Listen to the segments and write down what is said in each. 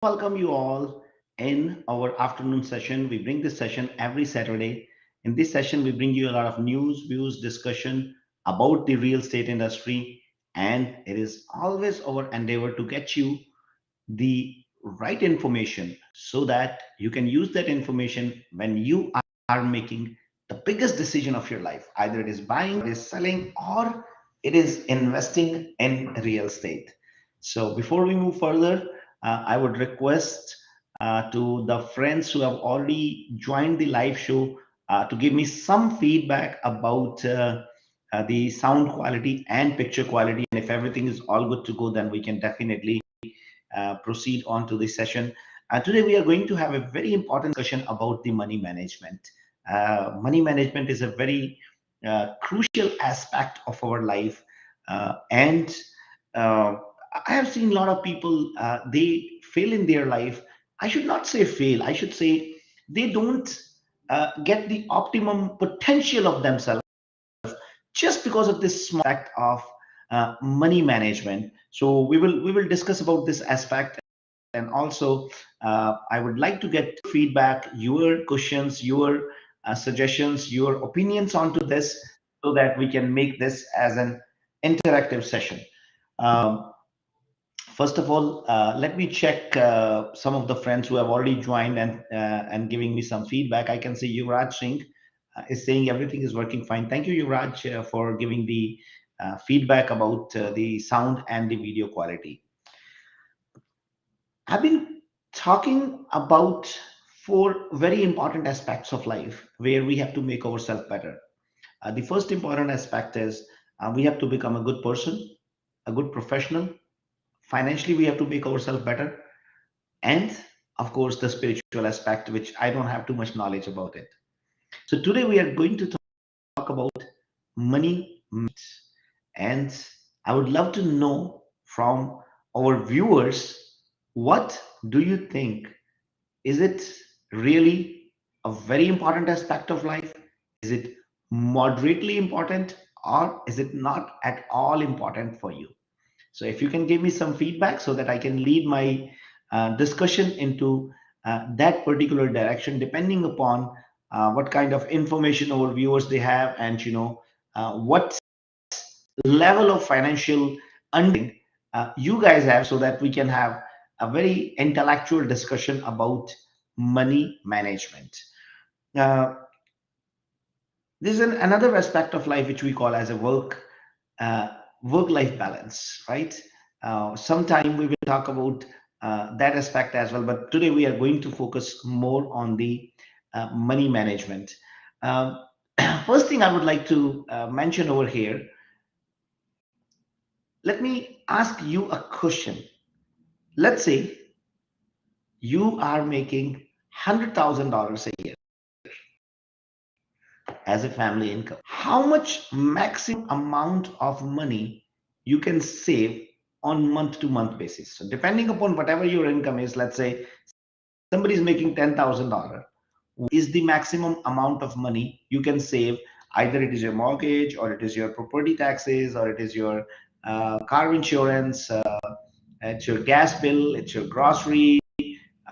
welcome you all in our afternoon session. We bring this session every Saturday. In this session, we bring you a lot of news, views, discussion about the real estate industry, and it is always our endeavor to get you the right information so that you can use that information when you are making the biggest decision of your life. Either it is buying, it is selling, or it is investing in real estate. So before we move further, I would request to the friends who have already joined the live show to give me some feedback about the sound quality and picture quality. And if everything is all good to go, then we can definitely proceed on to the session. Today, we are going to have a very important discussion about the money management. Money management is a very crucial aspect of our life. And I have seen a lot of people, they fail in their life. I should not say fail, I should say they don't get the optimum potential of themselves just because of this small aspect of money management. So we will discuss about this aspect, and also I would like to get feedback, your questions, your suggestions, your opinions onto this, so that we can make this as an interactive session. Um, First of all, let me check some of the friends who have already joined and giving me some feedback. I can see Yuvraj Singh is saying everything is working fine. Thank you, Yuvraj, for giving the feedback about the sound and the video quality. I've been talking about four very important aspects of life where we have to make ourselves better. The first important aspect is we have to become a good person, a good professional. Financially, we have to make ourselves better, and of course the spiritual aspect, which I don't have too much knowledge about it. So today we are going to talk about money myths, and I would love to know from our viewers, what do you think? Is it really a very important aspect of life? Is it moderately important, or is it not at all important for you? So if you can give me some feedback so that I can lead my discussion into that particular direction, depending upon what kind of information our viewers they have, and what level of financial understanding you guys have, so that we can have a very intellectual discussion about money management. Uh, there's another aspect of life which we call as a uh, work-life balance, right? Sometime we will talk about that aspect as well, but today we are going to focus more on the money management. Um, First thing I would like to mention over here, let me ask you a question. Let's say you are making $100,000 a year as a family income. How much maximum amount of money you can save on month to month basis? So depending upon whatever your income is, let's say somebody is making $10,000, is the maximum amount of money you can save? Either it is your mortgage, or it is your property taxes, or it is your car insurance, it's your gas bill, it's your grocery,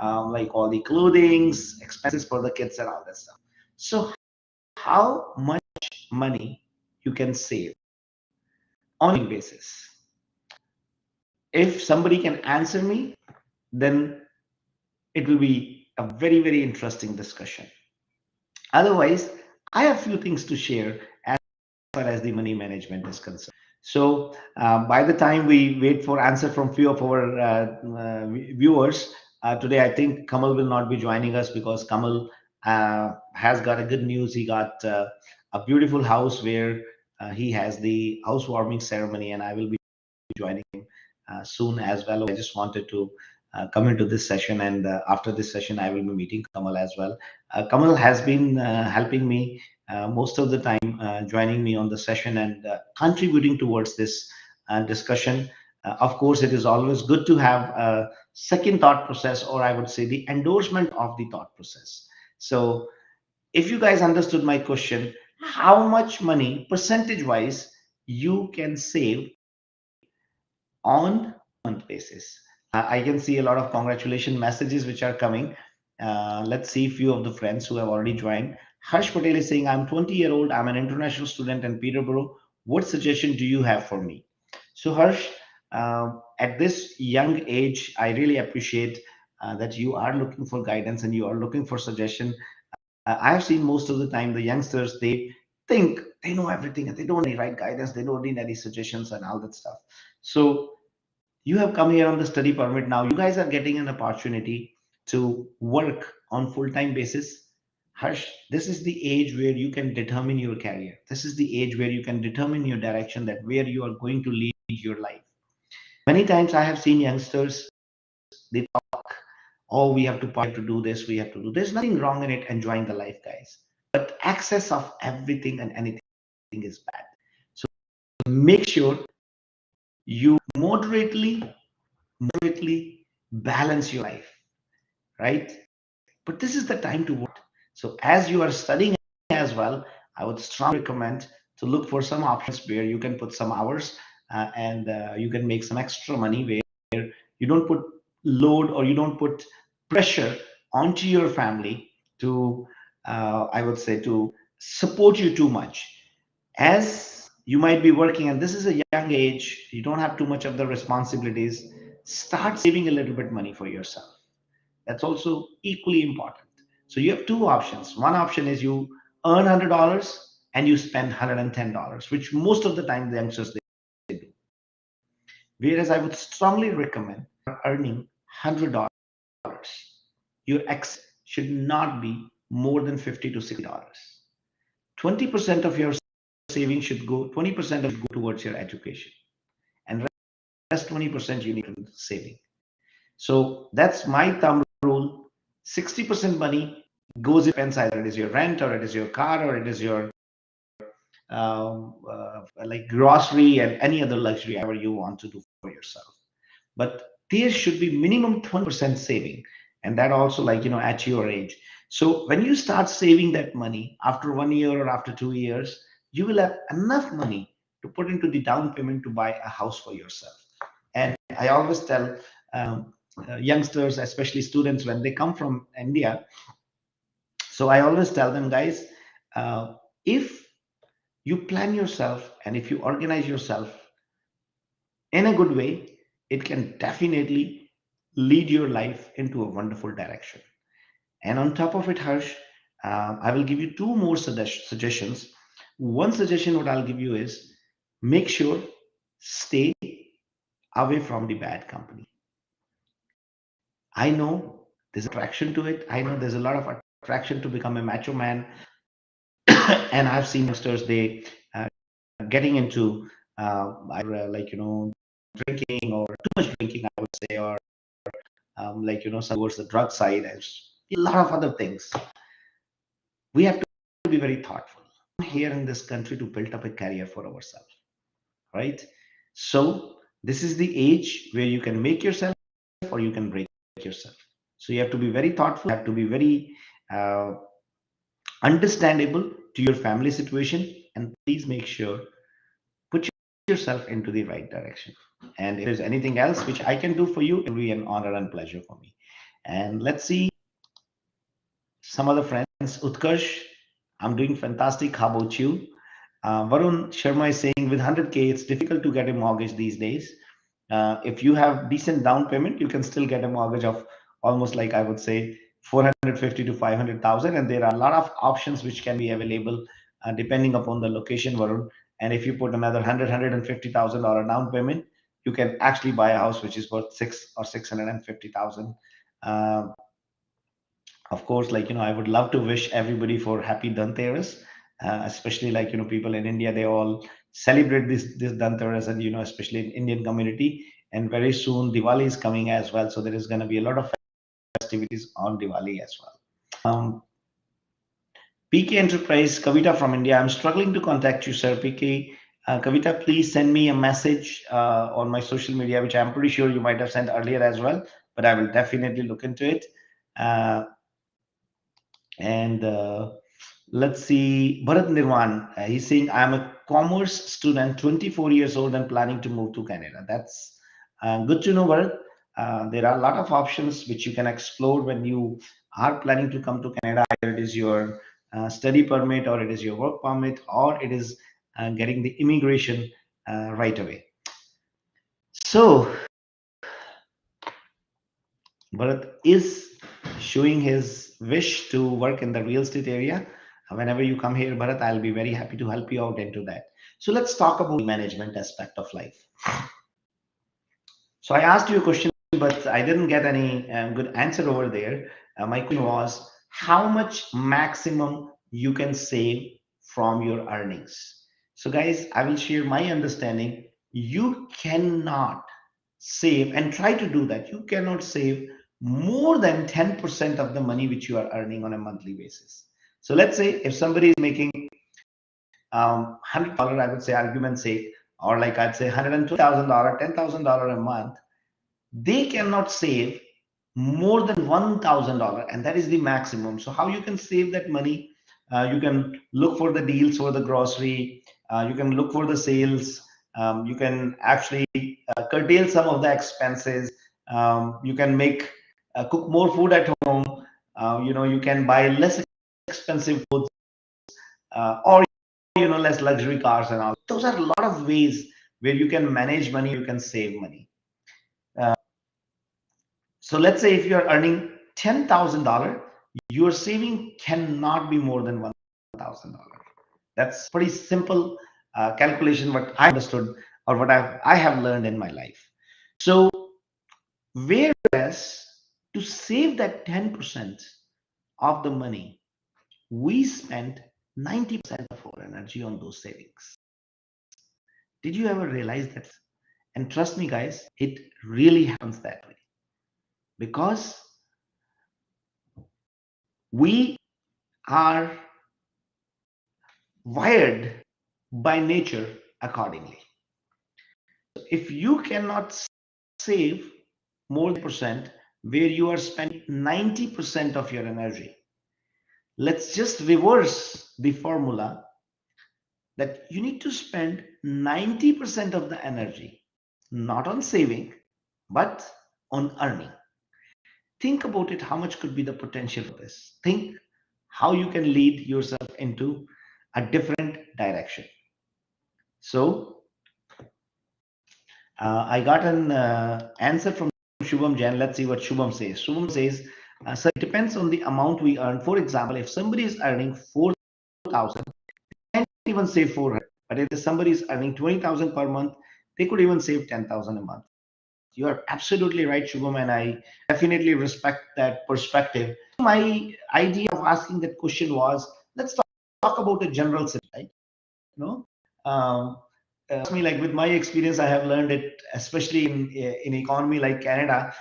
like all the clothings, expenses for the kids and all that stuff. So how much money you can save on a basis? If somebody can answer me, then it will be a very, very interesting discussion. Otherwise, I have few things to share as far as the money management is concerned. So by the time we wait for answer from few of our viewers, today I think Kamal will not be joining us, because Kamal has got a good news. He got a beautiful house where he has the housewarming ceremony, and I will be joining him soon as well. I just wanted to come into this session, and after this session, I will be meeting Kamal as well. Kamal has been helping me most of the time, joining me on the session and contributing towards this discussion. Of course, it is always good to have a second thought process, or I would say the endorsement of the thought process. So, if you guys understood my question, how much money percentage wise you can save on month basis? I can see a lot of congratulation messages which are coming. Let's see a few of the friends who have already joined. Harsh Patel is saying, I'm 20-year-old, I'm an international student in Peterborough. What suggestion do you have for me? So, Harsh, at this young age, I really appreciate that you are looking for guidance and you are looking for suggestion. I've seen most of the time the youngsters, they think they know everything and they don't need any right guidance, they don't need any suggestions and all that stuff. So, you have come here on the study permit now. You guys are getting an opportunity to work on full-time basis. Harsh, this is the age where you can determine your career. This is the age where you can determine your direction, that where you are going to lead your life. Many times I have seen youngsters, they talk, oh, we have to party, we have to do this, we have to do. There's nothing wrong in it, enjoying the life, guys. But excess of everything and anything is bad. So make sure you moderately balance your life, right? But this is the time to work. So as you are studying as well, I would strongly recommend to look for some options where you can put some hours and you can make some extra money, where you don't put load or you don't put pressure onto your family to, I would say, to support you too much. As you might be working, and this is a young age, you don't have too much of the responsibilities, start saving a little bit money for yourself. That's also equally important. So you have two options. One option is you earn $100 and you spend $110, which most of the time the youngsters they do. Whereas I would strongly recommend earning $100, your excess should not be more than $50 to $60. 20% of your saving should go, 20% of it go towards your education, and rest 20% you need in saving. So that's my thumb rule. 60% money goes in expense, either it is your rent or it is your car or it is your like grocery and any other luxury ever you want to do for yourself. But there should be minimum 20% saving, and that also, like, at your age. So when you start saving that money after 1 year or after 2 years, you will have enough money to put into the down payment to buy a house for yourself. And I always tell youngsters, especially students, when they come from India, so I always tell them, guys, uh, if you plan yourself and if you organize yourself in a good way, it can definitely lead your life into a wonderful direction. And on top of it, Harsh, I will give you two more suggestions. One suggestion, what I'll give you is, make sure stay away from the bad company. I know there's attraction to it. I know there's a lot of attraction to become a macho man. And I've seen youngsters, they getting into either like, drinking or too much drinking, I would say, or like, some towards the drug side and a lot of other things. We have to be very thoughtful here in this country to build up a career for ourselves, right? So this is the age where you can make yourself or you can break yourself. So you have to be very thoughtful, you have to be very uh, understandable to your family situation, and please make sure put yourself into the right direction. And if there's anything else which I can do for you, it will be an honor and pleasure for me. And let's see some other friends. Utkarsh, I'm doing fantastic. How about you? Varun Sharma is saying, with 100K, it's difficult to get a mortgage these days. If you have decent down payment, you can still get a mortgage of almost, like, I would say, 450 to 500,000. And there are a lot of options which can be available depending upon the location, Varun. And if you put another 150,000 dollar down payment, you can actually buy a house which is worth 6 or 650,000. Uh, of course, like, I would love to wish everybody for happy Dhanteras, especially, like, people in India, they all celebrate this Dhanteras, and especially in Indian community. And very soon Diwali is coming as well, so there is going to be a lot of festivities on Diwali as well. PK Enterprise, Kavita from India. I'm struggling to contact you, sir. PK, Kavita, please send me a message on my social media, which I'm pretty sure you might have sent earlier as well, but I will definitely look into it. Uh, and let's see, Bharat Nirwan, he's saying, I'm a commerce student, 24 years old, and planning to move to Canada. That's good to know, Bharat. There are a lot of options which you can explore when you are planning to come to Canada. Either it is your study permit, or it is your work permit, or it is getting the immigration right away. So Bharat is showing his wish to work in the real estate area. Whenever you come here, Bharat, I'll be very happy to help you out into that. So let's talk about management aspect of life. So I asked you a question, but I didn't get any good answer over there. My question was how much maximum you can save from your earnings. So, guys, I will share my understanding. You cannot save and try to do that. You cannot save more than 10% of the money which you are earning on a monthly basis. So, let's say if somebody is making $100, I would say, argument's sake, or like I'd say $120,000, $10,000 a month, they cannot save more than $1,000, and that is the maximum. So how you can save that money? You can look for the deals for the grocery. You can look for the sales. You can actually curtail some of the expenses. You can make cook more food at home. You can buy less expensive foods, or less luxury cars and all. Those are a lot of ways where you can manage money. You can save money. Uh, So let's say if you are earning $10,000, your saving cannot be more than $1,000. That's pretty simple calculation, what I understood or what I have learned in my life. So whereas to save that 10% of the money, we spend 90% of our energy on those savings. Did you ever realize that? And trust me, guys, it really happens that way because we are wired by nature accordingly. If you cannot save more than percent where you are spending 90% of your energy, let's just reverse the formula that you need to spend 90% of the energy not on saving but on earning. Think about it, how much could be the potential for this? Think how you can lead yourself into a different direction. So I got an answer from Shubham Jain. Let's see what Shubham says. Shubham says, sir, it depends on the amount we earn. For example, if somebody is earning 4,000, they can't even save 400. But if somebody is earning 20,000 per month, they could even save 10,000 a month. You are absolutely right, Shubham, and I definitely respect that perspective. My idea of asking that question was, let's talk about a general system, right? You know, um, me, like with my experience, I have learned it, especially in economy like Canada,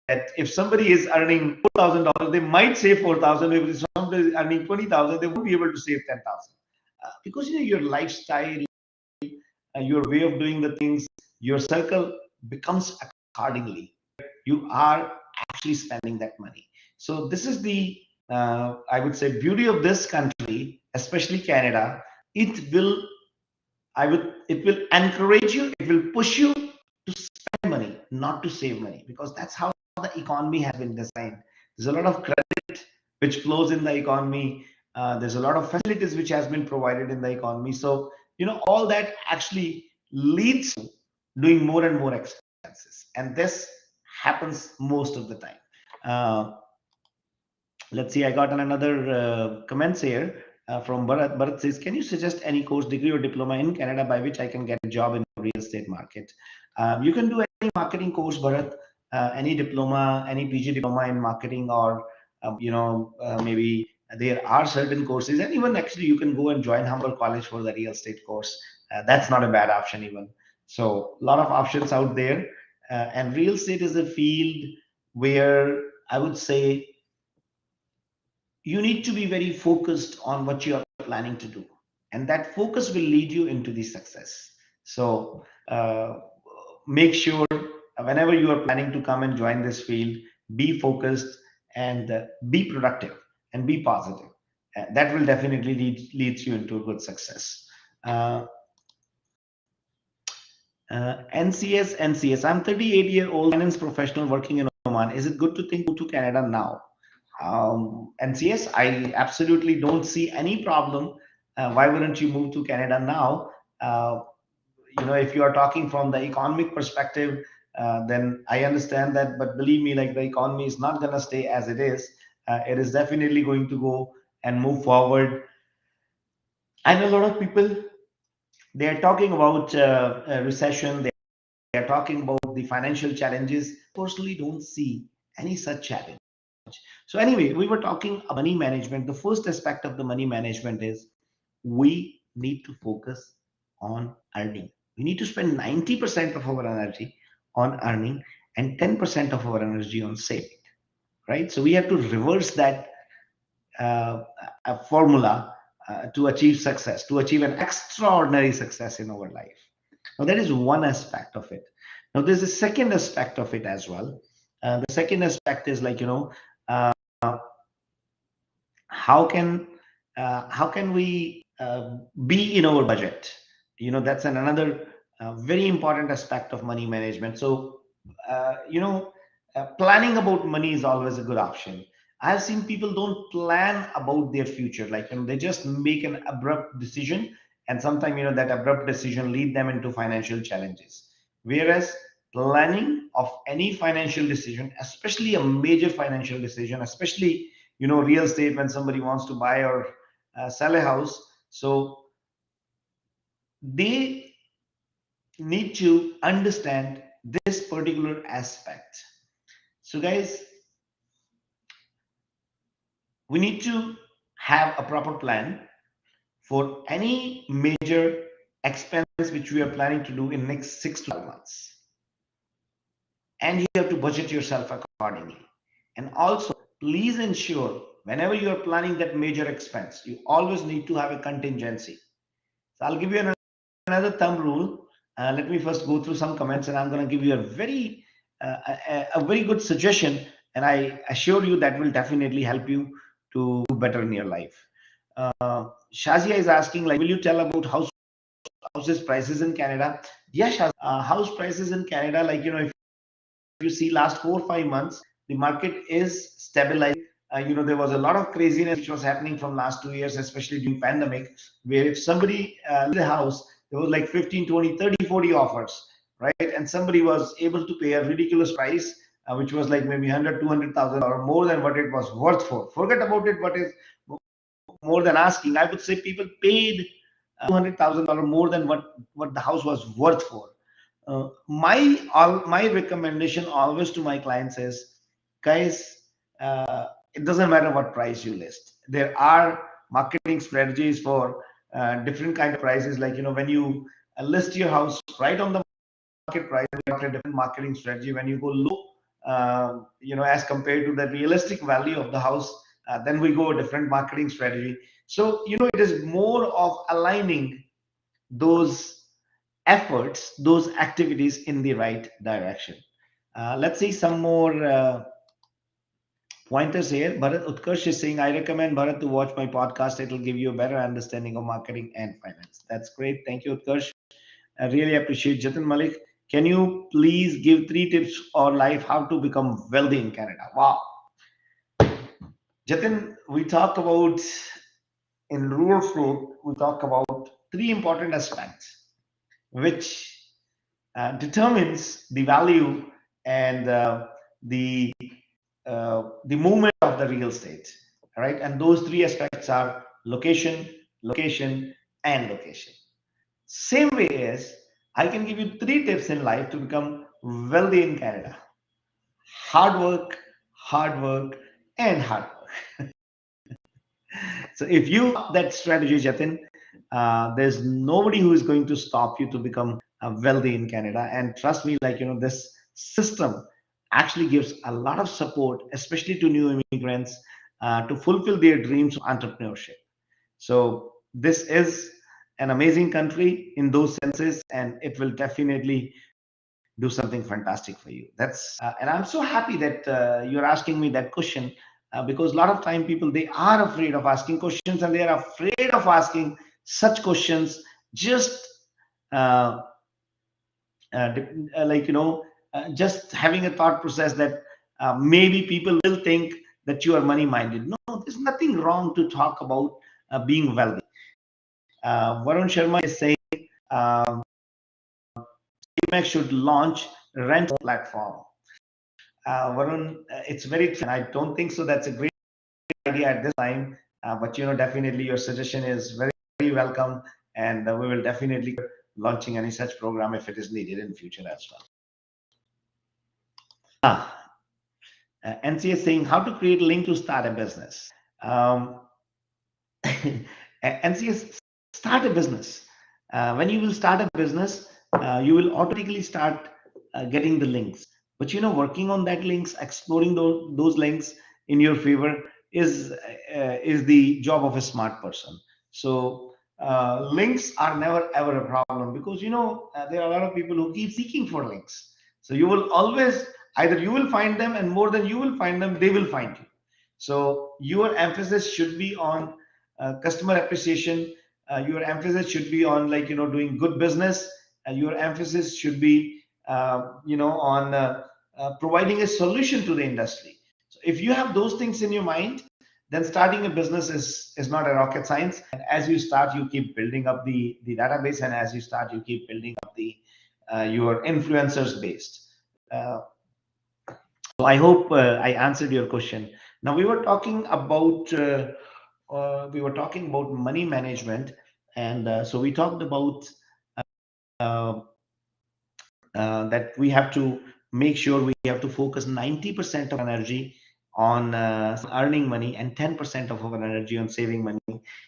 that if somebody is earning $4,000, they might save 4,000. If somebody is earning 20,000, they won't be able to save 10,000 because your lifestyle, your way of doing the things, your circle becomes accordingly. You are actually spending that money. So this is the I would say beauty of this country, especially Canada. It will it will encourage you, it will push you to spend money, not to save money, because that's how the economy has been designed. There's a lot of credit which flows in the economy. There's a lot of facilities which has been provided in the economy. So, all that actually leads to doing more and more expenses. And this happens most of the time. Uh, let's see, I got another comments here from Bharat. Bharat says, can you suggest any course, degree, or diploma in Canada by which I can get a job in the real estate market? You can do any marketing course, Bharat, any diploma, any PG diploma in marketing, or maybe there are certain courses, and even actually you can go and join Humber College for the real estate course. That's not a bad option even. So a lot of options out there, and real estate is a field where I would say you need to be very focused on what you are planning to do, and that focus will lead you into the success. So make sure whenever you are planning to come and join this field, be focused and be productive and be positive. That will definitely leads you into a good success. uh, NCS. I'm 38-year-old finance professional working in Oman. Is it good to think move to Canada now? NCS, I absolutely don't see any problem. Why wouldn't you move to Canada now? Uh, if you are talking from the economic perspective, then I understand that. But believe me, like the economy is not gonna stay as it is. It is definitely going to go and move forward. I know a lot of people, they are talking about recession. They are talking about the financial challenges. Personally, don't see any such challenge. So anyway, we were talking about money management. The first aspect of the money management is we need to focus on earning. We need to spend 90% of our energy on earning and 10% of our energy on saving, right? So we have to reverse that formula to achieve success, to achieve an extraordinary success in our life. Now, that is one aspect of it. Now, there's a second aspect of it as well. The second aspect is like, uh, how can we be in our budget. That's another very important aspect of money management. So planning about money is always a good option. I've seen people don't plan about their future, like they just make an abrupt decision, and sometimes that abrupt decision lead them into financial challenges. Whereas planning of any financial decision, especially a major financial decision, especially real estate, when somebody wants to buy or sell a house, so they need to understand this particular aspect. So guys, we need to have a proper plan for any major expense which we are planning to do in next 6 to 12 months, and you have to budget yourself accordingly. And also, please ensure whenever you are planning that major expense, you always need to have a contingency. So I'll give you another thumb rule. Let me first go through some comments, and I'm going to give you a very good suggestion, and I assure you that will definitely help you to do better in your life. Shazia is asking, like, will you tell about houses prices in Canada? Yes, Shazia, house prices in Canada, like if you see last 4 or 5 months, the market is stabilizing. There was a lot of craziness which was happening from last 2 years, especially during pandemic, where if somebody the house, there was like 15, 20, 30, 40 offers, right? And somebody was able to pay a ridiculous price, which was like maybe 100, 200,000 or more than what it was worth for. Forget about it, what is more than asking. I would say people paid $200,000 more than what the house was worth for. My recommendation always to my clients is, guys, it doesn't matter what price you list. There are marketing strategies for different kind of prices. Like when you list your house right on the market price, you have a different marketing strategy. When you go low, as compared to the realistic value of the house, then we go a different marketing strategy. So it is more of aligning those efforts, those activities in the right direction. Let's see some more pointers here. Bharat Utkarsh is saying, I recommend Bharat to watch my podcast. It will give you a better understanding of marketing and finance. That's great. Thank you, Utkarsh. I really appreciate. Jatin Malik, can you please give 3 tips or life how to become wealthy in Canada? Wow. Jatin, we talk about in rural flow, we talk about three important aspects which determines the value and the movement of the real estate, right? And those three aspects are location, location, and location. Same way as I can give you 3 tips in life to become wealthy in Canada: hard work, hard work, and hard work. So if you that strategy, Jatin, there's nobody who is going to stop you to become wealthy in Canada. And trust me, like this system actually gives a lot of support, especially to new immigrants, to fulfill their dreams of entrepreneurship. So this is an amazing country in those senses, and it will definitely do something fantastic for you. And I'm so happy that you're asking me that question, because a lot of time people, they are afraid of asking questions, and they are afraid of asking such questions just uh, like just having a thought process that maybe people will think that you are money minded. No, there's nothing wrong to talk about being wealthy. Varun Sharma is saying CMX should launch rent platform. Varun, it's very true, and I don't think so. That's a great idea at this time, but definitely your suggestion is very, very welcome, and we will definitely launching any such program if it is needed in future as well. Ah, NC is saying how to create a link to start a business. Um, and see, start a business. When you will start a business, you will automatically start getting the links. But working on that links, exploring those links in your favor is the job of a smart person. So links are never ever a problem, because there are a lot of people who keep seeking for links. So you will always, either you will find them, and more than you will find them, they will find you. So your emphasis should be on customer appreciation. Your emphasis should be on, like doing good business. Your emphasis should be on providing a solution to the industry. So if you have those things in your mind, then starting a business is not a rocket science. And as you start, you keep building up the database, and as you start, you keep building up the your influencers based. uh, so I hope I answered your question. Now we were talking about money management, and so we talked about uh, that we have to make sure we have to focus 90% of energy on earning money and 10% of our energy on saving money.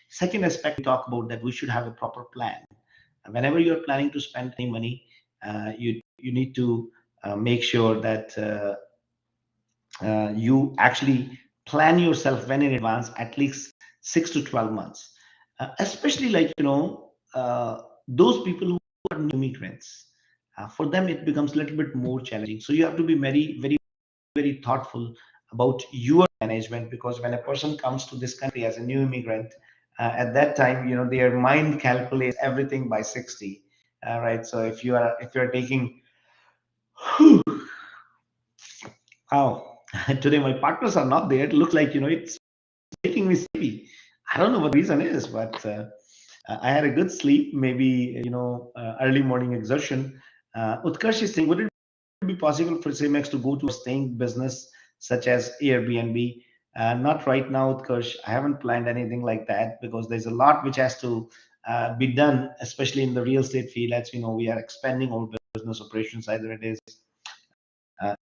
Second aspect, we talk about that we should have a proper plan. Whenever you're planning to spend any money, you need to make sure that you actually plan yourself when in advance, at least 6 to 12 months. Especially, like those people who are new immigrants, for them it becomes a little bit more challenging. So you have to be very, very, very thoughtful about your management, because when a person comes to this country as a new immigrant, at that time, their mind calculates everything by 60. Right. So if you're taking wow, today my partners are not there. It looks like it's making me sleepy. I don't know what the reason is, but I had a good sleep, maybe early morning exertion. Utkarsh is saying, would it be possible for CMX to go to a staying business such as Airbnb? Not right now, Utkarsh. I haven't planned anything like that, because there's a lot which has to be done, especially in the real estate field. As we know, we are expanding our business operations, either it is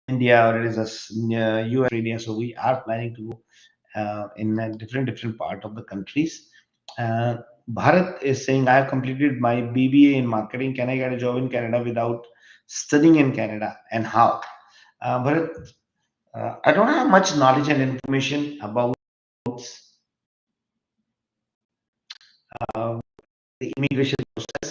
India or it is US, Australia. So we are planning to in a different part of the countries. Uh, Bharat is saying, I have completed my BBA in marketing. Can I get a job in Canada without studying in Canada, and how? Bharat, I don't have much knowledge and information about uh, the immigration process,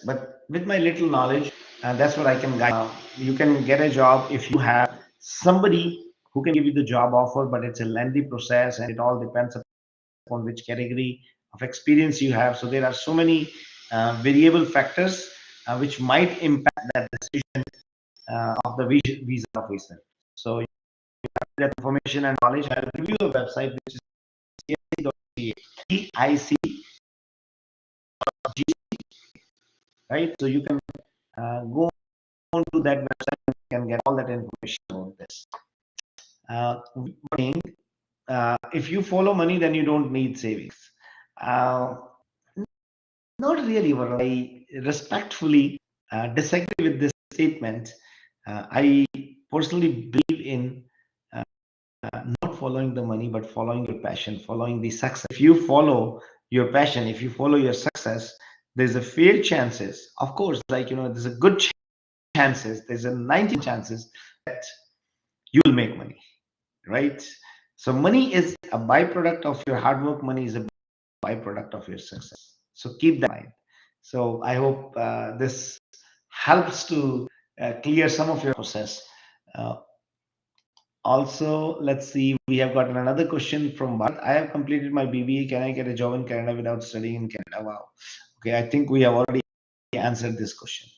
but with my little knowledge, that's what I can guide. You can get a job if you have somebody who can give you the job offer, but it's a lengthy process, and it all depends on which category of experience you have. So there are so many variable factors which might impact that decision of the visa officer. So that information and knowledge, I'll give you a website which is CIC.ca, right? So you can go on to that website and you can get all that information about this. Uh, if you follow money, then you don't need savings. Uh, Not really, Varun. I respectfully disagree with this statement. I personally believe in not following the money, but following your passion, following the success. If you follow your passion, if you follow your success, there's a fair chances, of course, like there's a good chances, there's a 90 chances that you will make money, right? So money is a byproduct of your hard work. Money is a byproduct of your success. So keep that in mind. So I hope this helps to clear some of your process. Uh, Also, let's see, we have gotten another question from Bharat. I have completed my BBA. Can I get a job in Canada without studying in Canada? Wow. Okay, I think we have already answered this question.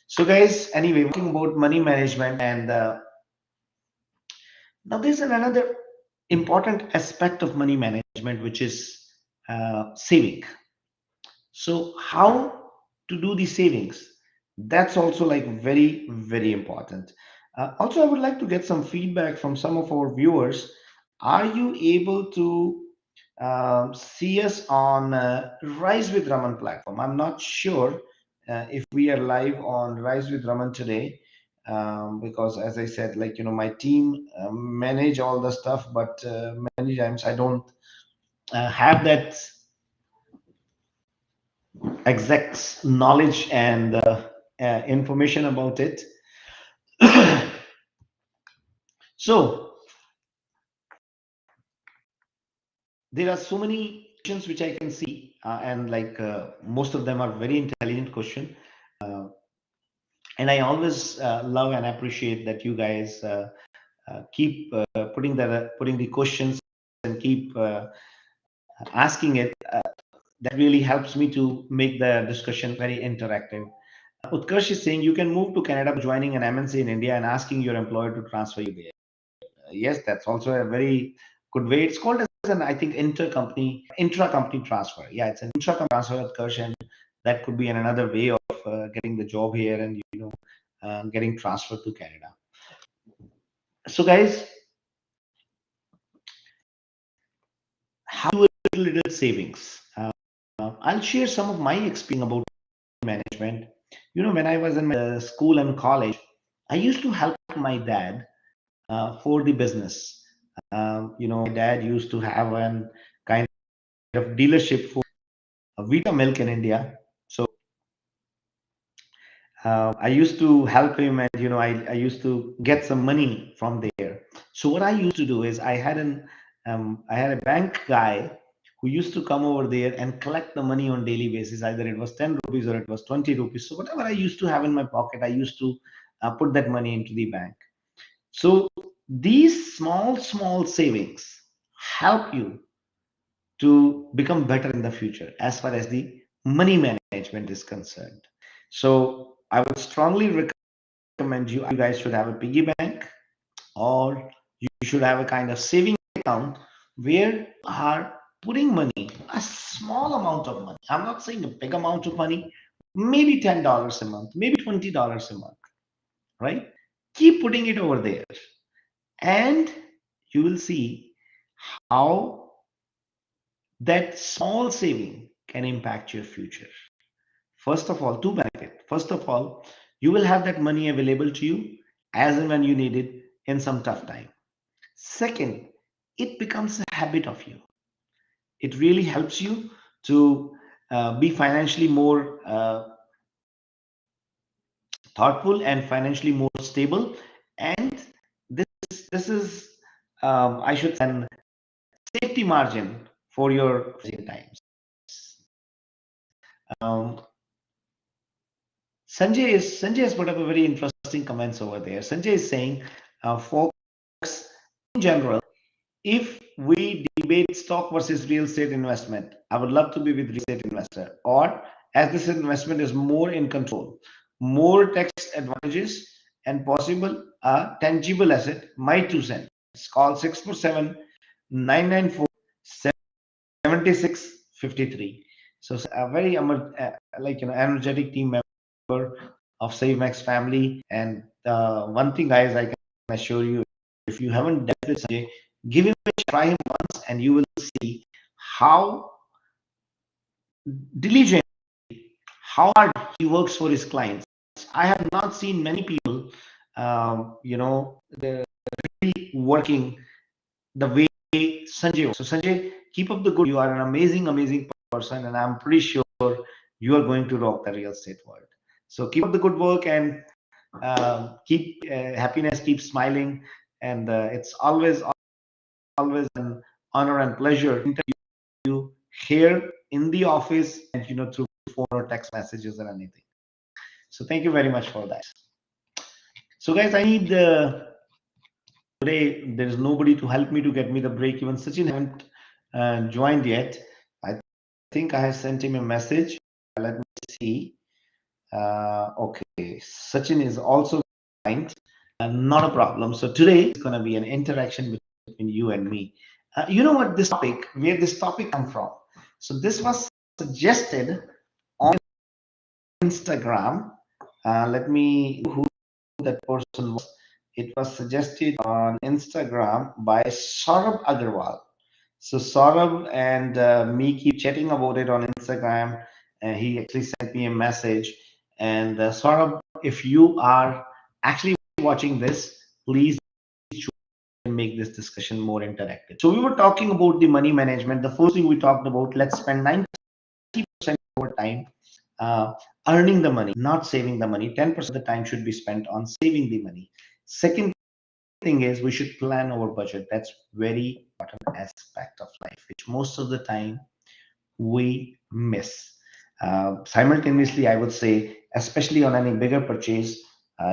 So, guys, anyway, talking about money management, and now there's another important aspect of money management, which is saving. So, how to do the savings? That's also like very, very important. Also, I would like to get some feedback from some of our viewers. Are you able to see us on Rise with Raman platform? I'm not sure if we are live on Rise with Raman today, because as I said, like, my team manage all the stuff, but many times I don't have that exact knowledge and information about it. So there are so many questions which I can see, and like most of them are very intelligent question. Uh, and I always love and appreciate that you guys keep putting the questions and keep asking it. That really helps me to make the discussion very interactive. Utkarsh is saying you can move to Canada by joining an MNC in India and asking your employer to transfer you there. Yes, that's also a very good way. It's called as an, I think, intra-company transfer. Yeah, it's an intra-company transfer, Utkarsh, and that could be another way of getting the job here and getting transferred to Canada. So, guys, how to do a little savings? I'll share some of my experience about management. When I was in my school and college, I used to help my dad for the business. My dad used to have an kind of dealership for Vita milk in India. So I used to help him, and I used to get some money from there. So what I used to do is I had a bank guy who used to come over there and collect the money on daily basis. Either it was 10 rupees or it was 20 rupees. So whatever I used to have in my pocket, I used to put that money into the bank. So these small savings help you to become better in the future as far as the money management is concerned. So I would strongly recommend you guys should have a piggy bank, or you should have a kind of saving account where you are putting money, a small amount of money. I'm not saying a big amount of money, maybe $10 a month, maybe $20 a month, right? Keep putting it over there, and you will see how that small saving can impact your future. First of all, two benefits. First of all, you will have that money available to you as and when you need it in some tough time. Second, it becomes a habit of you. It really helps you to be financially more thoughtful and financially more stable. And this is, I should say, an safety margin for your times. Um, Sanjay has put up a very interesting comments over there. Sanjay is saying, folks, in general, if we debate stock versus real estate investment, I would love to be with real estate investor. Or as this investment is more in control, more tax advantages, and possible a tangible asset. My 2 cents. Call 647 994 7653. So a very energetic team member of SaveMax family. And one thing, guys, I can assure you, if you haven't dealt with Sanjay, give him a try him once, and you will see how diligent, how hard he works for his clients. I have not seen many people, really working the way Sanjay was. So Sanjay, keep up the good. You are an amazing, amazing person, and I'm pretty sure you are going to rock the real estate world. So keep up the good work, and keep happiness, keep smiling, and it's always an honor and pleasure to interview you here in the office, and through phone or text messages or anything. So thank you very much for that. So guys, I need today there is nobody to help me to get me the break. Even Sachin haven't joined yet. I think I have sent him a message. Let me see. Okay. Sachin is also kind. Not a problem. So today is going to be an interaction between you and me. You know what this topic, where this topic come from? So this was suggested on Instagram. Let me who that person was. It was suggested on Instagram by Saurabh Agarwal. So Saurabh and me keep chatting about it on Instagram. He actually sent me a message. And Saurabh, if you are actually watching this, please make this discussion more interactive. So we were talking about the money management. The first thing we talked about, let's spend 90% of our time uh, earning the money, not saving the money. 10% of the time should be spent on saving the money. Second thing is we should plan our budget. That's very important aspect of life, which most of the time we miss. Simultaneously, I would say, especially on any bigger purchase,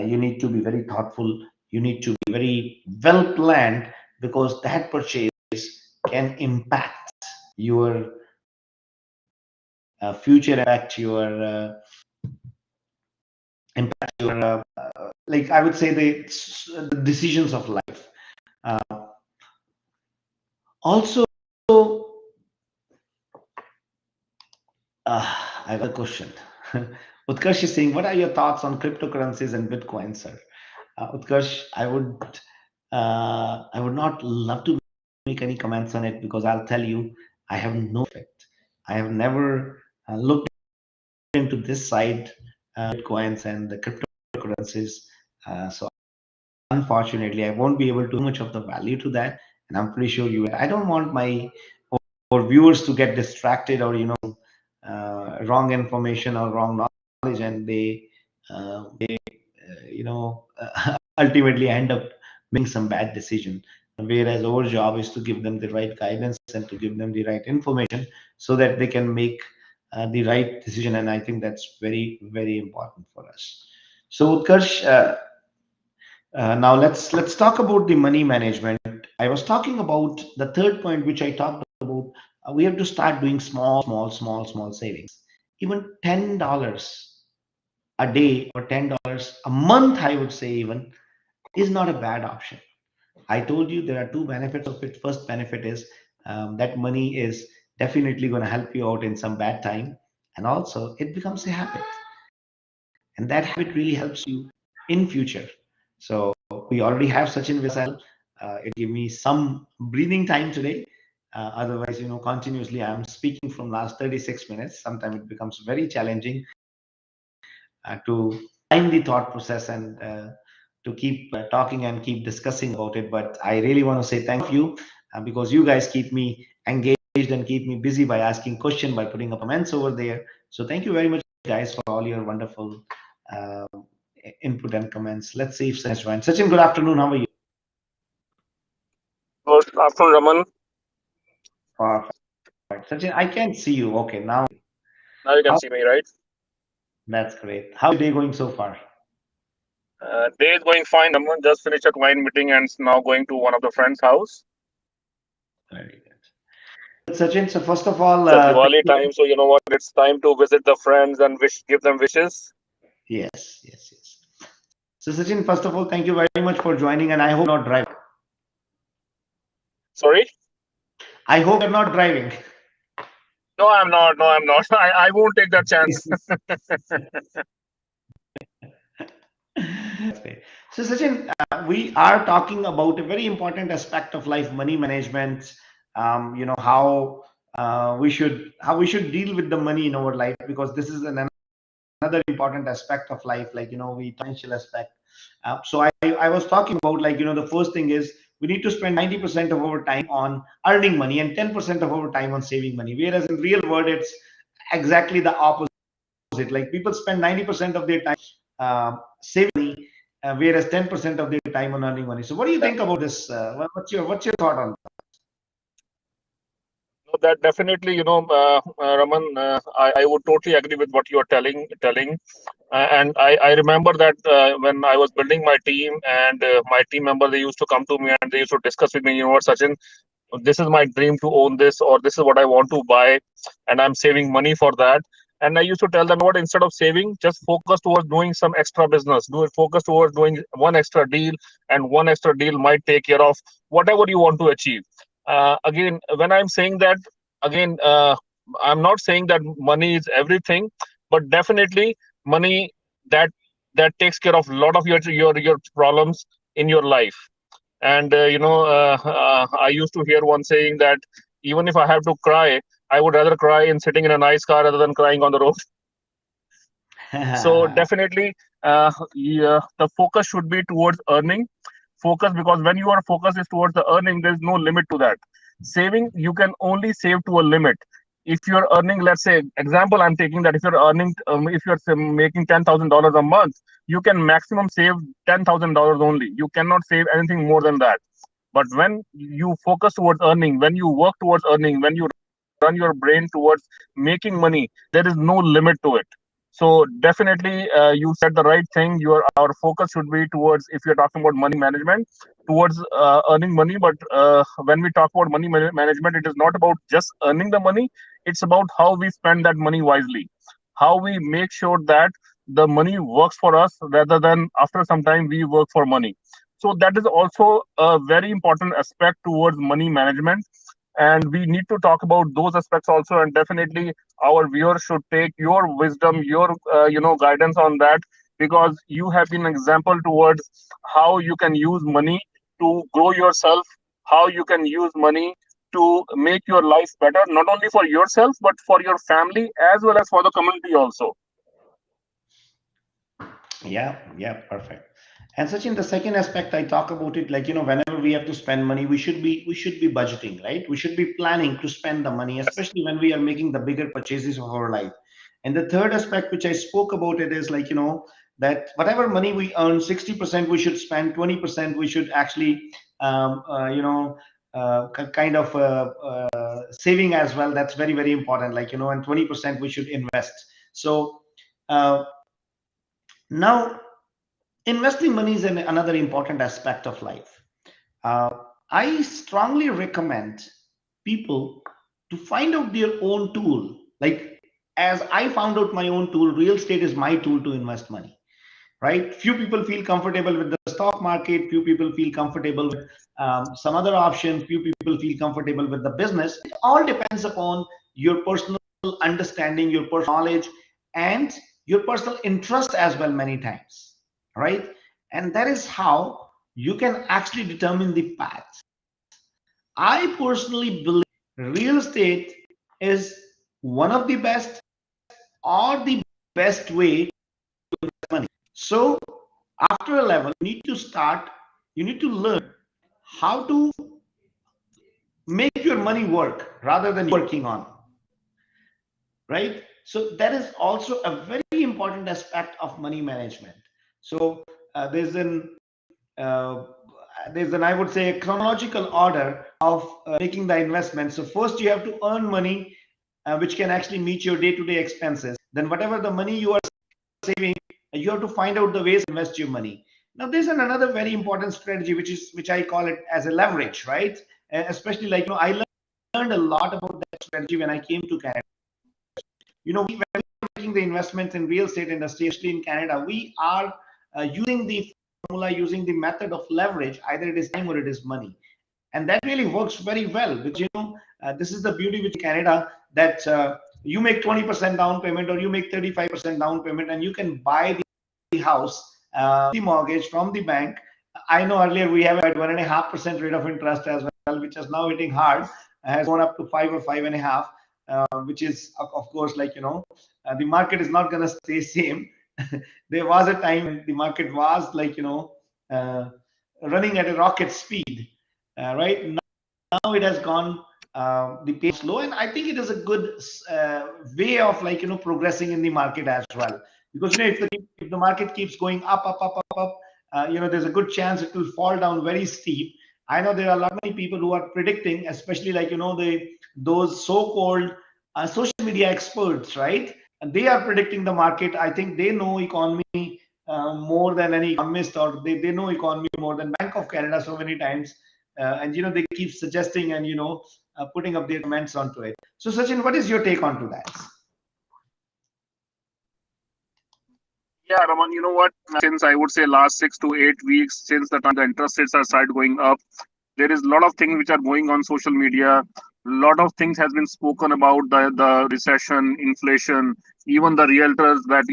you need to be very thoughtful. You need to be very well planned because that purchase can impact your future, impact your like I would say the decisions of life. Uh, Also, I got a question. Utkarsh is saying, "What are your thoughts on cryptocurrencies and Bitcoin, sir?" Utkarsh, I would not love to make any comments on it because I'll tell you, I have no effect. I have never looked into this side, Bitcoins and the cryptocurrencies. So unfortunately, I won't be able to much of the value to that, and I'm pretty sure you. I don't want my or viewers to get distracted or wrong information or wrong knowledge, and they ultimately end up making some bad decision. Whereas our job is to give them the right guidance and to give them the right information so that they can make the right decision. And I think that's very, very important for us. So Utkarsh, now let's talk about the money management. I was talking about the third point, which I talked about. We have to start doing small savings. Even $10 a day or $10 a month, I would say, even is not a bad option. I told you there are two benefits of it. First benefit is that money is definitely going to help you out in some bad time, and also it becomes a habit, and that habit really helps you in future. So we already have Sachin Visal. It give me some breathing time today. Otherwise, continuously I'm speaking from last 36 minutes. Sometimes it becomes very challenging to time the thought process and to keep talking and keep discussing about it. But I really want to say thank you because you guys keep me engaged and keep me busy by asking questions, by putting up comments over there. So thank you very much, guys, for all your wonderful uh, input and comments. Let's see if Sachin has joined. Sachin, good afternoon. How are you? Good afternoon, Raman. Perfect. Sachin, I can't see you. Okay, now Now you can how? see me, right? That's great. How's your day going so far? Day is going fine, Raman. Just finished a client meeting and now going to one of the friend's house. Very good. Sachin, so first of all, It's a thank Diwali you. time, so you know what? It's time to visit the friends and give them wishes. Yes, yes, yes. So, Sachin, first of all, thank you very much for joining, and I hope you're not driving. Sorry? I hope you're not driving. No, I'm not. No, I'm not. I won't take that chance. That's great. So, Sachin, we are talking about a very important aspect of life, money management. How we should deal with the money in our life because this is another important aspect of life, like we financial aspect. So I was talking about, like, the first thing is we need to spend 90% of our time on earning money and 10% of our time on saving money, whereas in real world it's exactly the opposite. Like, people spend 90% of their time saving money, whereas 10% of their time on earning money. So what do you think about this? What's your thought on No, that definitely, Raman, I would totally agree with what you are telling. And I remember that when I was building my team and my team member, they used to come to me and they used to discuss with me, you know what, Sachin, this is my dream to own this, or this is what I want to buy, and I'm saving money for that. And I used to tell them, what, instead of saving, just focus towards doing some extra business. Do it. Focus towards doing one extra deal, and one extra deal might take care of whatever you want to achieve. Again, when I'm saying that, again, I'm not saying that money is everything, but definitely money that that takes care of a lot of your problems in your life. And I used to hear one saying that even if I have to cry, I would rather cry in sitting in a nice car rather than crying on the road. So definitely, yeah, the focus should be towards earning. Focus, because when your focus is towards the earning, there is no limit to that. Saving, you can only save to a limit. If you're earning, let's say, example I'm taking, that if you're earning, if you're making $10,000 a month, you can maximum save $10,000 only. You cannot save anything more than that. But when you focus towards earning, when you work towards earning, when you run your brain towards making money, there is no limit to it. So definitely, you said the right thing. Our focus should be towards, if you're talking about money management, towards earning money. But when we talk about money management, it is not about just earning the money. It's about how we spend that money wisely, how we make sure that the money works for us rather than after some time we work for money. So that is also a very important aspect towards money management, and we need to talk about those aspects also. And definitely, our viewers should take your wisdom, your guidance on that, because you have been an example towards how you can use money to grow yourself, how you can use money to make your life better, not only for yourself but for your family as well as for the community also. Yeah, yeah, perfect. And Sachin, the second aspect I talk about it, like, whenever we have to spend money, we should be budgeting, right? We should be planning to spend the money, especially when we are making the bigger purchases of our life. And the third aspect, which I spoke about it, is like, that whatever money we earn, 60% we should spend, 20% we should actually, kind of saving as well. That's very, very important. Like, and 20% we should invest. So uh, now, investing money is another important aspect of life. Uh, I strongly recommend people to find out their own tool. Like, as I found out my own tool, real estate is my tool to invest money, right? Few people feel comfortable with the stock market, few people feel comfortable with some other option, few people feel comfortable with the business. It all depends upon your personal understanding, your personal knowledge, and your personal interest as well, many times, right? And that is how you can actually determine the path. I personally believe real estate is one of the best or the best way money. So after a level, you need to learn how to make your money work rather than working on, right? So that is also a very important aspect of money management. So uh, there's an uh, I would say, a chronological order of making the investment. So first you have to earn money, which can actually meet your day-to-day expenses. Then whatever the money you are saving, you have to find out the ways to invest your money. Now there's another very important strategy, which I call it as a leverage, right? Especially, like, I learned a lot about that strategy when I came to Canada. When we are making the investments in real estate industry, especially in Canada, we are using the formula, using the method of leverage. Either it is time or it is money, and that really works very well, because this is the beauty with Canada, that you make 20% down payment, or you make 35% down payment, and you can buy the house, the mortgage from the bank. I know earlier we have at 1.5% rate of interest as well, which is now hitting hard, has gone up to 5 or 5.5, which is of course, like, the market is not going to stay same. There was a time when the market was, like, uh, running at a rocket speed, right? Now it has gone, the pace slow, and I think it is a good way of, like, progressing in the market as well. Because if the market keeps going up, there's a good chance it will fall down very steep. I know there are a lot many people who are predicting, especially, like, those so-called social media experts, right? And they are predicting the market. I think they know economy more than any economist, or they know economy more than Bank of Canada so many times. And they keep suggesting, and putting up their comments onto it. So Sachin, what is your take onto that? Yeah, Raman, you know what? Since I would say last 6 to 8 weeks, since the time the interest rates are started going up, there is a lot of things which are going on social media. A lot of things has been spoken about the recession, inflation, even the realtors that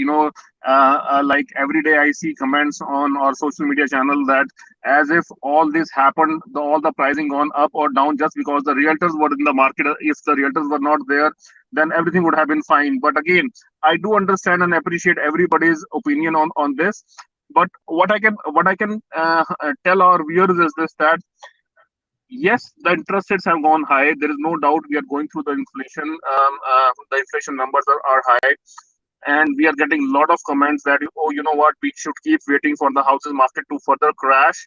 like every day I see comments on our social media channel that as if all this happened, all the pricing gone up or down just because the realtors were in the market. If the realtors were not there, then everything would have been fine. But again, I do understand and appreciate everybody's opinion on this. But what I can tell our viewers is this, that yes, the interest rates have gone high. There is no doubt we are going through the inflation. The inflation numbers are high, and we are getting a lot of comments that, oh, you know what, we should keep waiting for the houses market to further crash.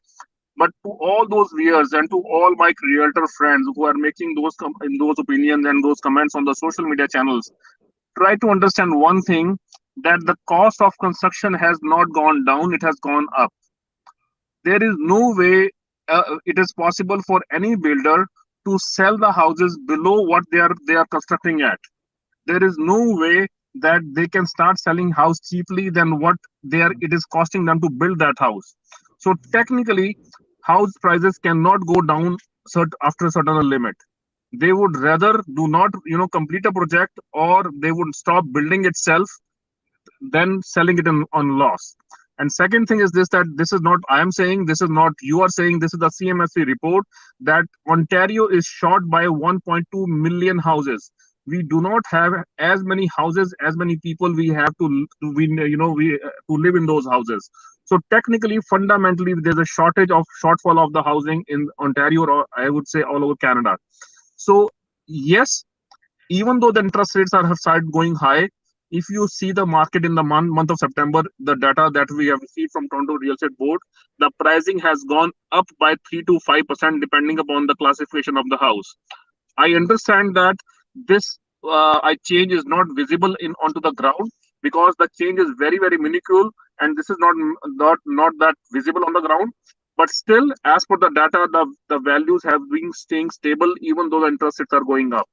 But to all those viewers and to all my realtor friends who are making in those opinions and those comments on the social media channels, try to understand one thing, that the cost of construction has not gone down; it has gone up. There is no way it is possible for any builder to sell the houses below what they are constructing at. There is no way that they can start selling house cheaply than what it is costing them to build that house. So technically, house prices cannot go down after a certain limit. They would rather do not complete a project, or they would stop building itself than selling it on loss. And second thing is this, that this is not I am saying, this is not you are saying, this is the CMSC report, that Ontario is short by 1.2 million houses. We do not have as many houses, as many people we have to live in those houses. So technically, fundamentally, there's a shortfall of the housing in Ontario, or I would say all over Canada. So yes, even though the interest rates have started going high, if you see the market in the month of September, the data that we have received from Toronto Real Estate Board, the pricing has gone up by 3 to 5% depending upon the classification of the house. I understand that this I change is not visible in onto the ground, because the change is very minuscule, and this is not that visible on the ground. But still, as per the data, the values have been staying stable even though the interest rates are going up.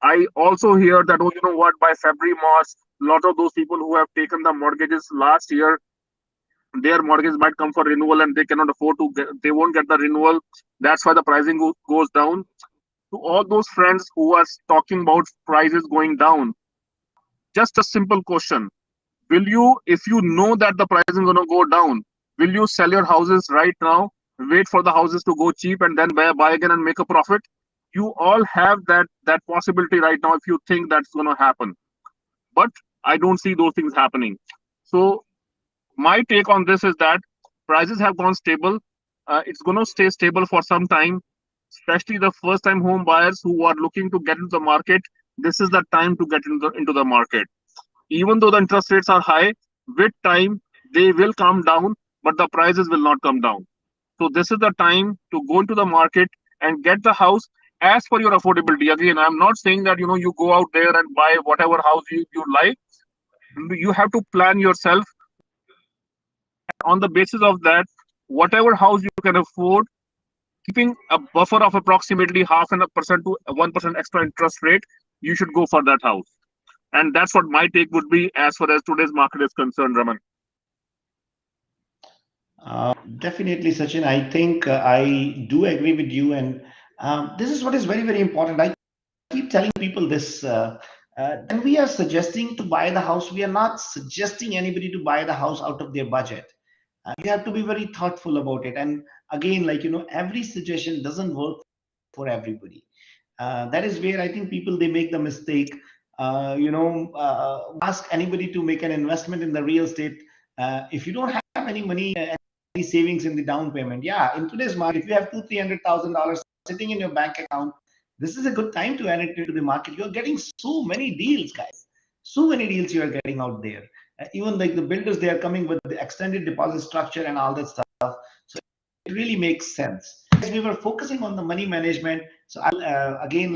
I also hear that, oh, you know what, by February, March, a lot of those people who have taken the mortgages last year, their mortgage might come for renewal and they cannot afford to they won't get the renewal. That's why the pricing goes down. To all those friends who are talking about prices going down, just a simple question. Will you, if you know that the price is going to go down, will you sell your houses right now, wait for the houses to go cheap, and then buy again and make a profit? You all have that possibility right now if you think that's going to happen. But I don't see those things happening. So my take on this is that prices have gone stable. It's going to stay stable for some time, especially the first time home buyers who are looking to get into the market. This is the time to get into the market. Even though the interest rates are high, with time they will come down, but the prices will not come down. So this is the time to go into the market and get the house as per your affordability. Again, I'm not saying that you go out there and buy whatever house you like. You have to plan yourself, and on the basis of that, whatever house you can afford, keeping a buffer of approximately half and a percent to 1% extra interest rate, you should go for that house. And that's what my take would be as far as today's market is concerned, Raman. Definitely, Sachin. I think I do agree with you, and this is what is very important. I keep telling people this. When we are suggesting to buy the house, we are not suggesting anybody to buy the house out of their budget. You have to be very thoughtful about it. And again, every suggestion doesn't work for everybody. That is where I think people they make the mistake. Ask anybody to make an investment in the real estate. If you don't have any money, any savings in the down payment, yeah, in today's market, if you have $200,000-300,000 sitting in your bank account, this is a good time to enter into the market. You're getting so many deals, guys. So many deals you are getting out there. Even like the builders, they are coming with the extended deposit structure and all that stuff. So it really makes sense. As we were focusing on the money management, so I'll again,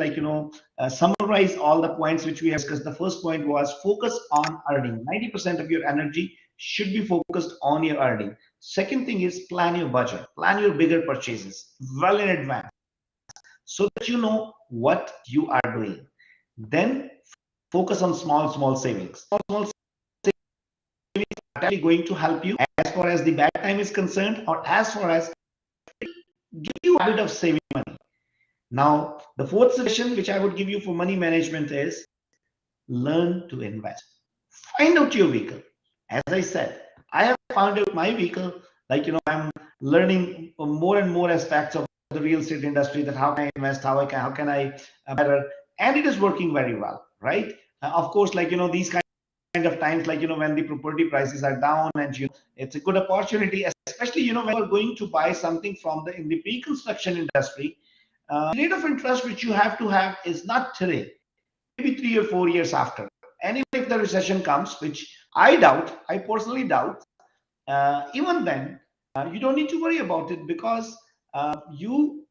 summarize all the points which we have discussed. The first point was focus on earning. 90% of your energy should be focused on your earning. Second thing is plan your budget, plan your bigger purchases well in advance so that you know what you are doing. Then focus on small savings. Small savings actually going to help you as far as the bad time is concerned, or as far as give you a habit of saving money. Now, the fourth suggestion which I would give you for money management is learn to invest. Find out your vehicle. As I said, I have found out my vehicle. Like, I'm learning more and more aspects of the real estate industry, that how can I invest, how can I better, and it is working very well, right? Of course, like, these kind of times, like, when the property prices are down, and it's a good opportunity, especially, when you're going to buy something from in the pre-construction industry. The rate of interest which you have to have is not today, maybe 3 or 4 years after. And even if the recession comes, which I personally doubt, even then, you don't need to worry about it, because you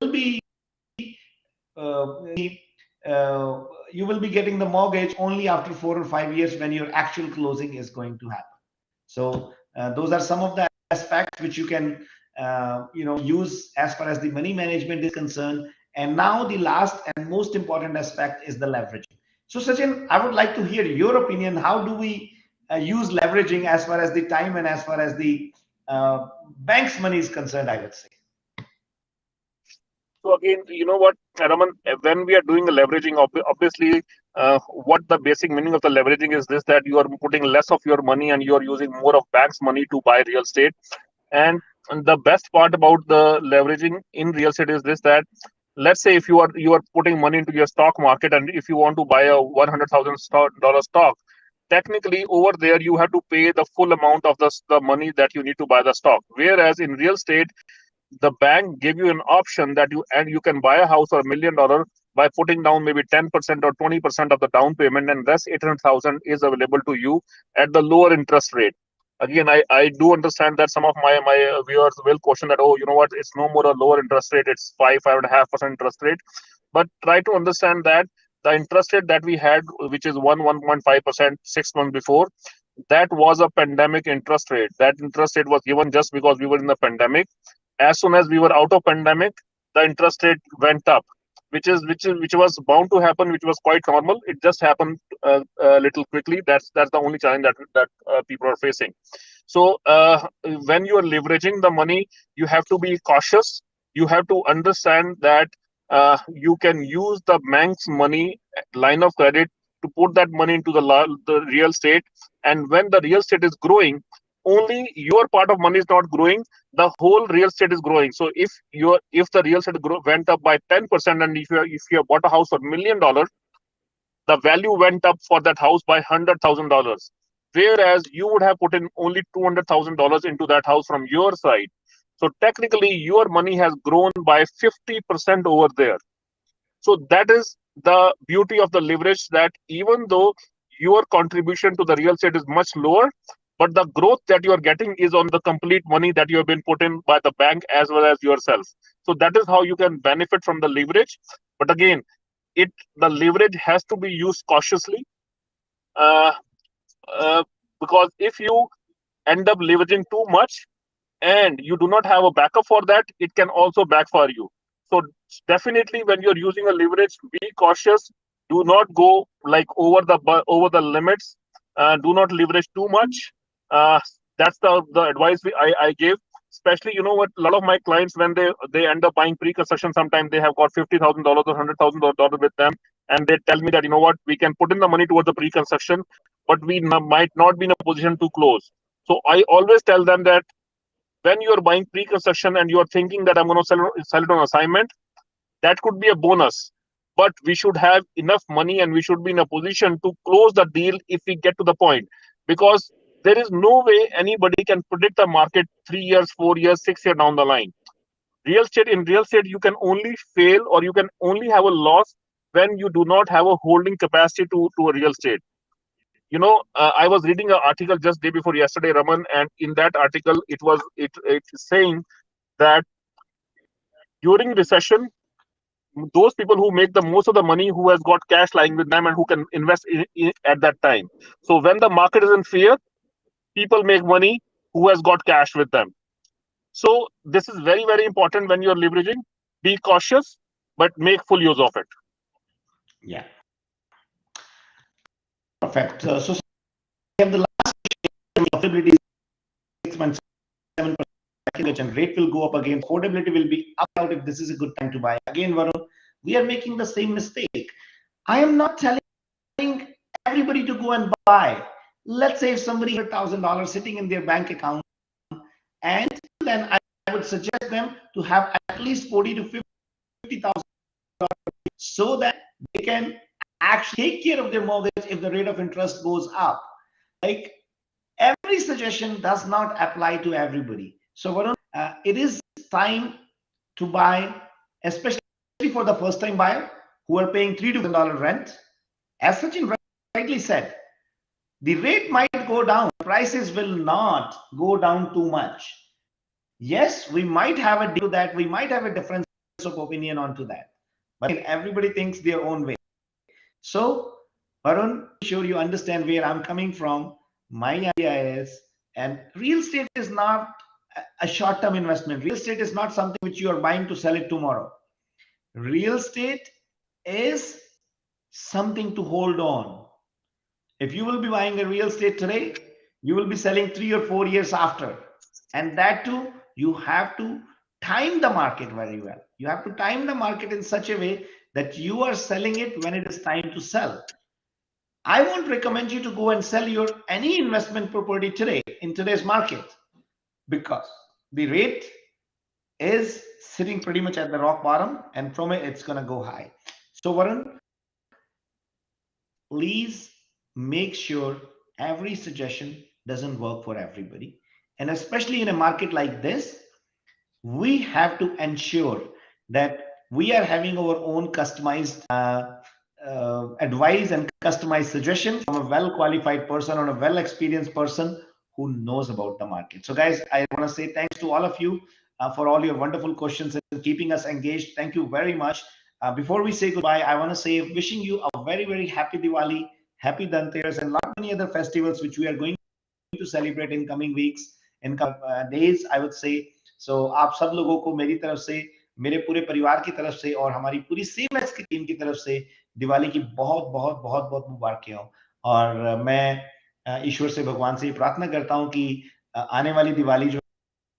will be you will be getting the mortgage only after 4 or 5 years, when your actual closing is going to happen. So those are some of the aspects which you can use as far as the money management is concerned. And now the last and most important aspect is the leveraging. So Sachin, I would like to hear your opinion. How do we use leveraging as far as the time and as far as the bank's money is concerned, I would say. So again, you know what, Raman, when we are doing a leveraging, obviously, what the basic meaning of the leveraging is this: that you are putting less of your money and you are using more of bank's money to buy real estate. And the best part about the leveraging in real estate is this: that let's say if you are putting money into your stock market, and if you want to buy a $100,000 stock, technically over there you have to pay the full amount of the money that you need to buy the stock. Whereas in real estate, the bank give you an option that you can buy a house for $1 million by putting down maybe 10% or 20% of the down payment, and rest 800,000 is available to you at the lower interest rate. Again, I do understand that some of my viewers will question that, oh, you know what, it's no more a lower interest rate, it's 5.5% interest rate. But try to understand that the interest rate that we had, which is 1.5% 6 months before, that was a pandemic interest rate. That interest rate was given just because we were in the pandemic. As soon as we were out of pandemic, the interest rate went up, which was bound to happen, which was quite normal. It just happened a little quickly. That's the only challenge that people are facing. So when you are leveraging the money, you have to be cautious. You have to understand that you can use the bank's money, line of credit, to put that money into the real estate. And when the real estate is growing, only your part of money is not growing, the whole real estate is growing. So if the real estate went up by 10%, and if you bought a house for $1 million, the value went up for that house by $100,000, whereas you would have put in only $200,000 into that house from your side. So technically your money has grown by 50% over there. So that is the beauty of the leverage, that even though your contribution to the real estate is much lower, but the growth that you are getting is on the complete money that you have been put in by the bank as well as yourself. So that is how you can benefit from the leverage. But again, the leverage has to be used cautiously, uh, uh, because if you end up leveraging too much and you do not have a backup for that, it can also backfire you. So definitely, when you're using a leverage, be cautious. Do not go like over the limits. Do not leverage too much. Uh, that's the advice I give. Especially, you know what, a lot of my clients, when they end up buying pre-construction, sometimes they have got $50,000 or $100,000 with them, and they tell me that, you know what, we can put in the money towards the pre-construction, but we might not be in a position to close. So I always tell them that when you're buying pre-construction and you're thinking that I'm going to sell it on assignment, that could be a bonus. But we should have enough money and we should be in a position to close the deal if we get to the point. Because there is no way anybody can predict the market 3 years, 4 years, 6 years down the line. In real estate, you can only fail or you can only have a loss when you do not have a holding capacity to a real estate. I was reading an article just day before yesterday, Raman, and in that article, it's saying that during recession, those people who make the most of the money, who has got cash lying with them and who can invest at that time. So when the market is in fear, people make money who has got cash with them. So this is very, very important when you're leveraging. Be cautious, but make full use of it. Yeah, perfect. So we have the last Affordability is 6.7%, and rate will go up again. Affordability will be up out if this is a good time to buy. Again, Varun, we are making the same mistake. I am not telling everybody to go and buy. Let's say if somebody has $1,000 sitting in their bank account, and then I would suggest them to have at least 40 to 50,000, so that they can actually take care of their mortgage if the rate of interest goes up. Like, every suggestion does not apply to everybody. So Varun, it is time to buy, especially for the first time buyer who are paying $3 to $4,000 rent. As Sachin rightly said, the rate might go down, prices will not go down too much. Yes, we might have a deal that, we might have a difference of opinion onto that, but everybody thinks their own way. So Varun, sure you understand where I'm coming from. My idea is, and real estate is not a short-term investment. Real estate is not something which you are buying to sell it tomorrow. Real estate is something to hold on. If you will be buying a real estate today, you will be selling 3 or 4 years after. And that too, you have to time the market very well. You have to time the market in such a way that you are selling it when it is time to sell. I won't recommend you to go and sell your any investment property today in today's market, because the rate is sitting pretty much at the rock bottom, and from it, it's going to go high. So Varun, please make sure every suggestion doesn't work for everybody. And especially in a market like this, we have to ensure that we are having our own customized advice and customized suggestions from a well qualified person or a well experienced person who knows about the market. So guys, I want to say thanks to all of you for all your wonderful questions and keeping us engaged. Thank you very much. Before we say goodbye, I want to say wishing you a very, very happy Diwali, happy Dhanteras, and lot many other festivals which we are going to celebrate in coming weeks, in days, I would say. So आप सब लोगों को मेरी तरफ से, मेरे पूरे परिवार की तरफ से और हमारी पूरी सीमेक्स की टीम की तरफ से दिवाली की बहुत बहुत बहुत बहुत मुबारकें हो। और मैं ईश्वर से, भगवान से ये प्रार्थना करता हूँ कि आने वाली दिवाली जो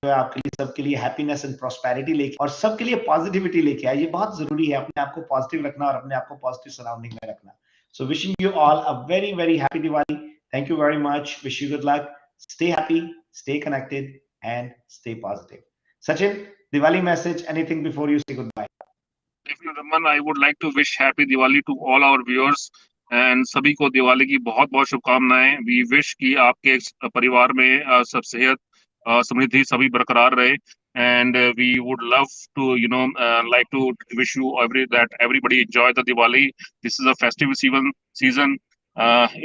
है आपके लिए, सबके लिए हैप्पीनेस एंड प्रॉस्पेरिटी लेके और सबके लिए पॉजिटिविटी लेके आए। ये बहुत जरूरी है अपने आप को पॉजिटिव रखना और अपने आप को पॉजिटिव सराउंडिंग में रखना। So wishing you all a very very happy Diwali. Thank you very much. Wish you good luck. Stay happy, stay connected, and stay positive. Sachin, Diwali message, anything before you say goodbye? Definitely, Raman, I would like to wish happy Diwali to all our viewers and सभी को दिवाली की बहुत बहुत शुभकामनाएं. We wish कि आपके परिवार में सब सेहत समृद्धि सभी बरकरार रहे. And we would love to, like to wish you that everybody enjoy the Diwali. This is a festive season.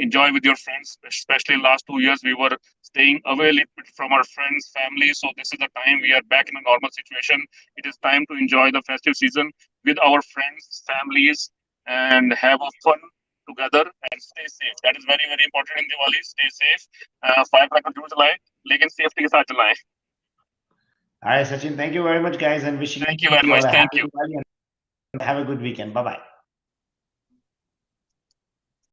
Enjoy with your friends. Especially last 2 years, we were staying away a little bit from our friends, family. So this is the time we are back in a normal situation. It is time to enjoy the festive season with our friends, families, and have a fun together and stay safe. That is very, very important in Diwali. Stay safe. Firecracker जरूर चलाएं, लेकिन safety के साथ चलाएं. All right, Sachin, thank you very much, guys, and wishing Thank you very you much. all a Thank happy you. Diwali and have a good weekend. Bye bye.